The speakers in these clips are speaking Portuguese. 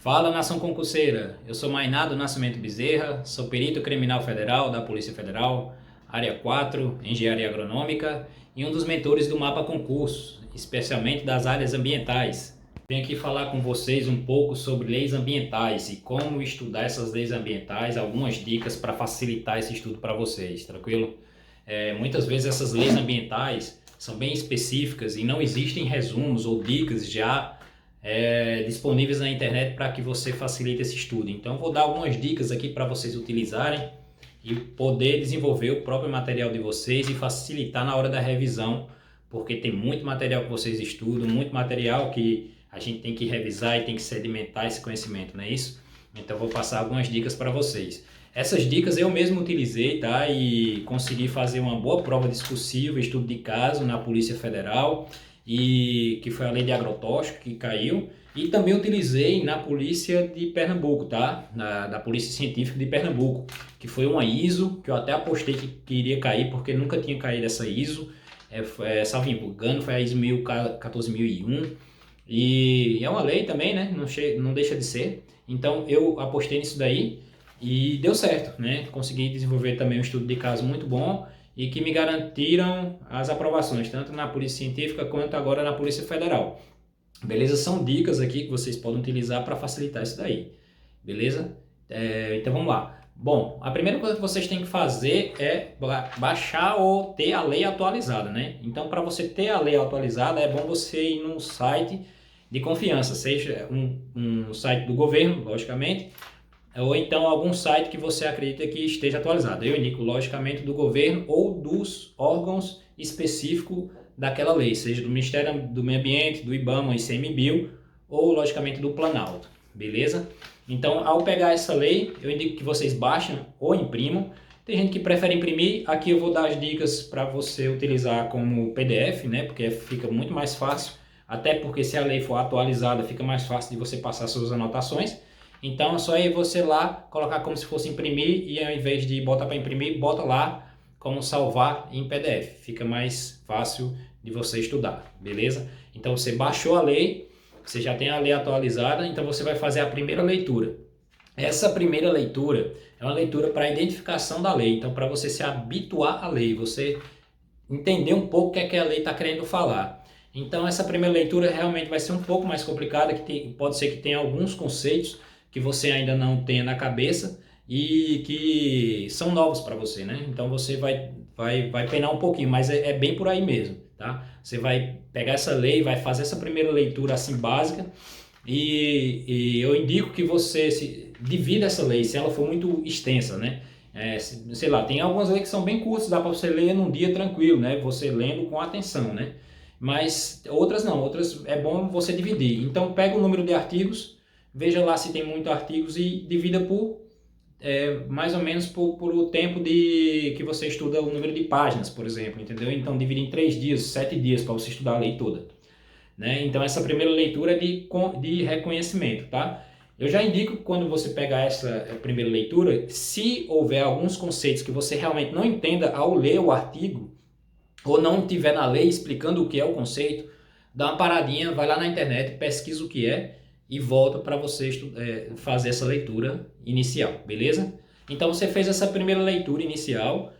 Fala, nação concurseira, eu sou Mainado Nascimento Bezerra, sou perito criminal federal da Polícia Federal, área 4, Engenharia Agronômica e um dos mentores do Mapa Concurso, especialmente das áreas ambientais. Venho aqui falar com vocês um pouco sobre leis ambientais e como estudar essas leis ambientais, algumas dicas para facilitar esse estudo para vocês, tranquilo? Muitas vezes essas leis ambientais são bem específicas e não existem resumos ou dicas já disponíveis na internet para que você facilite esse estudo. Então, vou dar algumas dicas aqui para vocês utilizarem e poder desenvolver o próprio material de vocês e facilitar na hora da revisão, porque tem muito material que vocês estudam, muito material que a gente tem que revisar e tem que sedimentar esse conhecimento, não é isso? Então, vou passar algumas dicas para vocês. Essas dicas eu mesmo utilizei, tá? E consegui fazer uma boa prova discursiva, estudo de caso na Polícia Federal, e que foi a lei de agrotóxico que caiu, e também utilizei na Polícia de Pernambuco, tá? Da Polícia Científica de Pernambuco, que foi uma ISO, que eu até apostei que iria cair, porque nunca tinha caído essa ISO, salvo engano, foi a ISO 14001, e é uma lei também, né? Não deixa de ser. Então eu apostei nisso daí e deu certo, né? Consegui desenvolver também um estudo de caso muito bom e que me garantiram as aprovações, tanto na Polícia Científica quanto agora na Polícia Federal. Beleza? São dicas aqui que vocês podem utilizar para facilitar isso daí. Beleza? Então vamos lá. Bom, a primeira coisa que vocês têm que fazer é baixar ou ter a lei atualizada, né? Então, para você ter a lei atualizada, é bom você ir num site de confiança, seja um site do governo, logicamente, ou então algum site que você acredita que esteja atualizado. Eu indico, logicamente, do governo ou dos órgãos específicos daquela lei, seja do Ministério do Meio Ambiente, do IBAMA, ICMBio, ou, logicamente, do Planalto, beleza? Então, ao pegar essa lei, eu indico que vocês baixem ou imprimam. Tem gente que prefere imprimir, aqui eu vou dar as dicas para você utilizar como PDF, né? Porque fica muito mais fácil, até porque se a lei for atualizada, fica mais fácil de você passar suas anotações. Então é só aí você lá colocar como se fosse imprimir e ao invés de botar para imprimir, bota lá como salvar em PDF. Fica mais fácil de você estudar, beleza? Então você baixou a lei, você já tem a lei atualizada, então você vai fazer a primeira leitura. Essa primeira leitura é uma leitura para identificação da lei, então para você se habituar à lei, você entender um pouco o que é que a lei está querendo falar. Então essa primeira leitura realmente vai ser um pouco mais complicada, pode ser que tenha alguns conceitos que você ainda não tenha na cabeça e que são novos para você, né? Então você vai penar um pouquinho, mas é bem por aí mesmo, tá? Você vai pegar essa lei, vai fazer essa primeira leitura assim básica e eu indico que você divida essa lei, se ela for muito extensa, né? Sei lá, tem algumas leis que são bem curtas, dá para você ler num dia tranquilo, né? Você lendo com atenção, né? Mas outras não, outras é bom você dividir. Então pega o número de artigos, veja lá se tem muitos artigos e divida por mais ou menos por o tempo que você estuda o número de páginas, por exemplo, entendeu? Então divide em 3 dias, 7 dias para você estudar a lei toda, né? Então essa primeira leitura é de reconhecimento, tá? Eu já indico que quando você pegar essa primeira leitura, se houver alguns conceitos que você realmente não entenda ao ler o artigo, ou não tiver na lei explicando o que é o conceito, dá uma paradinha, vai lá na internet, pesquisa o que é e volta para você fazer essa leitura inicial, beleza? Então você fez essa primeira leitura inicial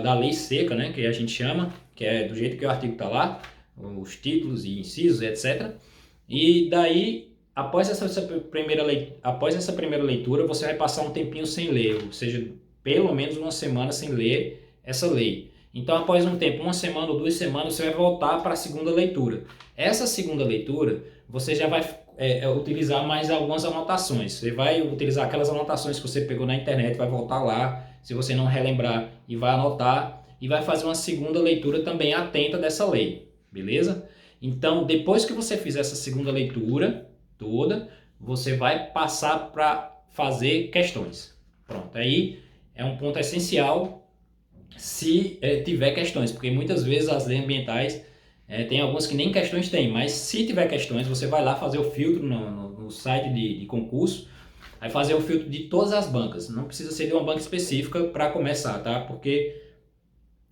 da lei seca, né, que a gente chama, que é do jeito que o artigo está lá, os títulos e incisos, etc. E daí, após essa primeira leitura, você vai passar um tempinho sem ler, ou seja, pelo menos uma semana sem ler essa lei. Então, após um tempo, uma semana ou 2 semanas, você vai voltar para a segunda leitura. Essa segunda leitura, você já vai utilizar mais algumas anotações. Você vai utilizar aquelas anotações que você pegou na internet, vai voltar lá, se você não relembrar, e vai anotar, e vai fazer uma segunda leitura também atenta dessa lei, beleza? Então, depois que você fizer essa segunda leitura toda, você vai passar para fazer questões. Pronto, aí é um ponto essencial se tiver questões, porque muitas vezes as leis ambientais tem algumas que nem questões tem, mas se tiver questões, você vai lá fazer o filtro no site de concurso, vai fazer o filtro de todas as bancas, não precisa ser de uma banca específica para começar, tá? Porque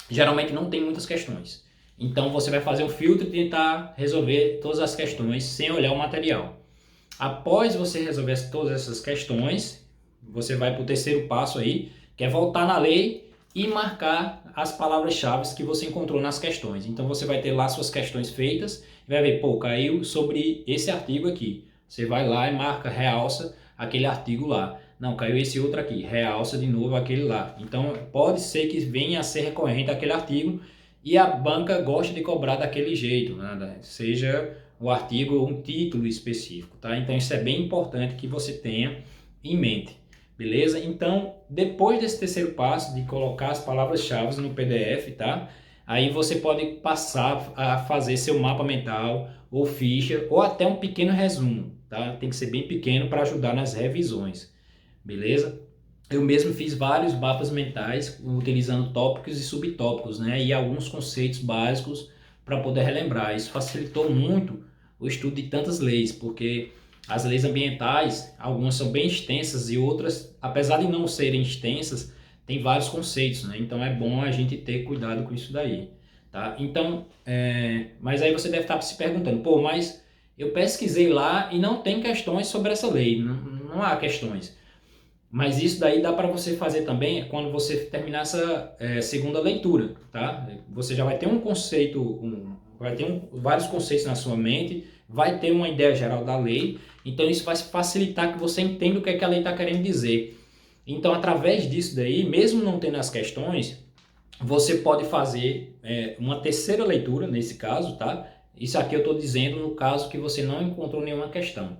geralmente não tem muitas questões. Então você vai fazer o filtro e tentar resolver todas as questões sem olhar o material. Após você resolver todas essas questões, você vai para o terceiro passo aí, que é voltar na lei e marcar as palavras-chave que você encontrou nas questões. Então você vai ter lá suas questões feitas e vai ver, pô, caiu sobre esse artigo aqui. Você vai lá e marca, realça aquele artigo lá. Não, caiu esse outro aqui, realça de novo aquele lá. Então pode ser que venha a ser recorrente aquele artigo e a banca gosta de cobrar daquele jeito, né? Seja o artigo ou um título específico, tá? Então isso é bem importante que você tenha em mente. Beleza? Então, depois desse terceiro passo de colocar as palavras-chave no PDF, tá? Aí você pode passar a fazer seu mapa mental ou ficha ou até um pequeno resumo, tá? Tem que ser bem pequeno para ajudar nas revisões. Beleza? Eu mesmo fiz vários mapas mentais utilizando tópicos e subtópicos, né? E alguns conceitos básicos para poder relembrar. Isso facilitou muito o estudo de tantas leis, porque as leis ambientais, algumas são bem extensas e outras, apesar de não serem extensas, tem vários conceitos, né? Então é bom a gente ter cuidado com isso daí, tá? Então, mas aí você deve estar se perguntando, pô, mas eu pesquisei lá e não tem questões sobre essa lei, não há questões. Mas isso daí dá para você fazer também quando você terminar essa segunda leitura, tá? Você já vai ter um conceito, vários conceitos na sua mente, vai ter uma ideia geral da lei, então isso vai facilitar que você entenda o que é que a lei está querendo dizer. Então, através disso daí, mesmo não tendo as questões, você pode fazer uma terceira leitura, nesse caso, tá? Isso aqui eu estou dizendo no caso que você não encontrou nenhuma questão.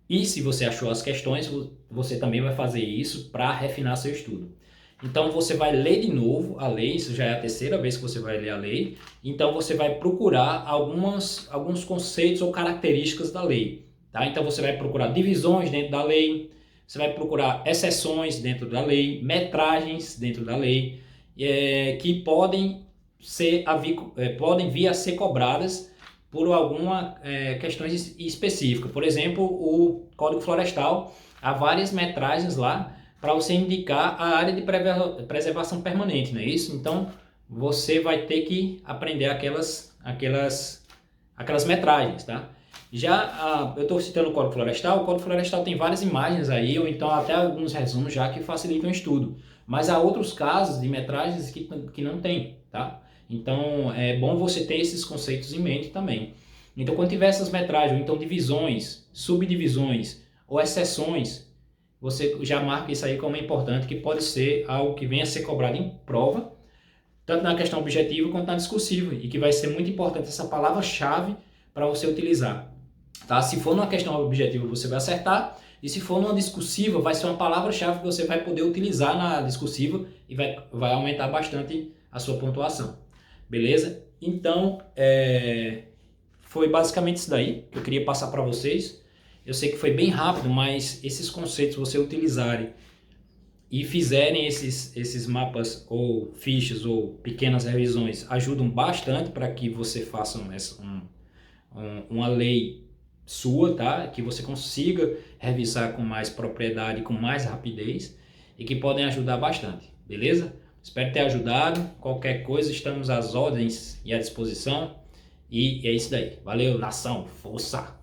E se você achou as questões, você também vai fazer isso para refinar seu estudo. Então você vai ler de novo a lei, isso já é a terceira vez que você vai ler a lei. Então você vai procurar alguns conceitos ou características da lei. Tá? Então você vai procurar divisões dentro da lei, você vai procurar exceções dentro da lei, metragens dentro da lei, que podem vir a ser cobradas por alguma questão específica. Por exemplo, o Código Florestal, há várias metragens lá para você indicar a área de preservação permanente, não é isso? Então, você vai ter que aprender aquelas metragens, tá? Já eu estou citando o Código Florestal tem várias imagens aí, ou então até alguns resumos já que facilitam o estudo. Mas há outros casos de metragens que não tem, tá? Então, é bom você ter esses conceitos em mente também. Então, quando tiver essas metragens, ou então divisões, subdivisões ou exceções, você já marca isso aí como importante, que pode ser algo que venha a ser cobrado em prova, tanto na questão objetiva quanto na discursiva, e que vai ser muito importante essa palavra-chave para você utilizar. Tá? Se for numa questão objetiva, você vai acertar, e se for numa discursiva, vai ser uma palavra-chave que você vai poder utilizar na discursiva e vai aumentar bastante a sua pontuação. Beleza? Então, foi basicamente isso daí que eu queria passar para vocês. Eu sei que foi bem rápido, mas esses conceitos você utilizarem e fizerem esses mapas ou fichas ou pequenas revisões ajudam bastante para que você faça uma lei sua, tá? Que você consiga revisar com mais propriedade, com mais rapidez e que podem ajudar bastante, beleza? Espero ter ajudado. Qualquer coisa, estamos às ordens e à disposição. E é isso daí. Valeu, nação. Força!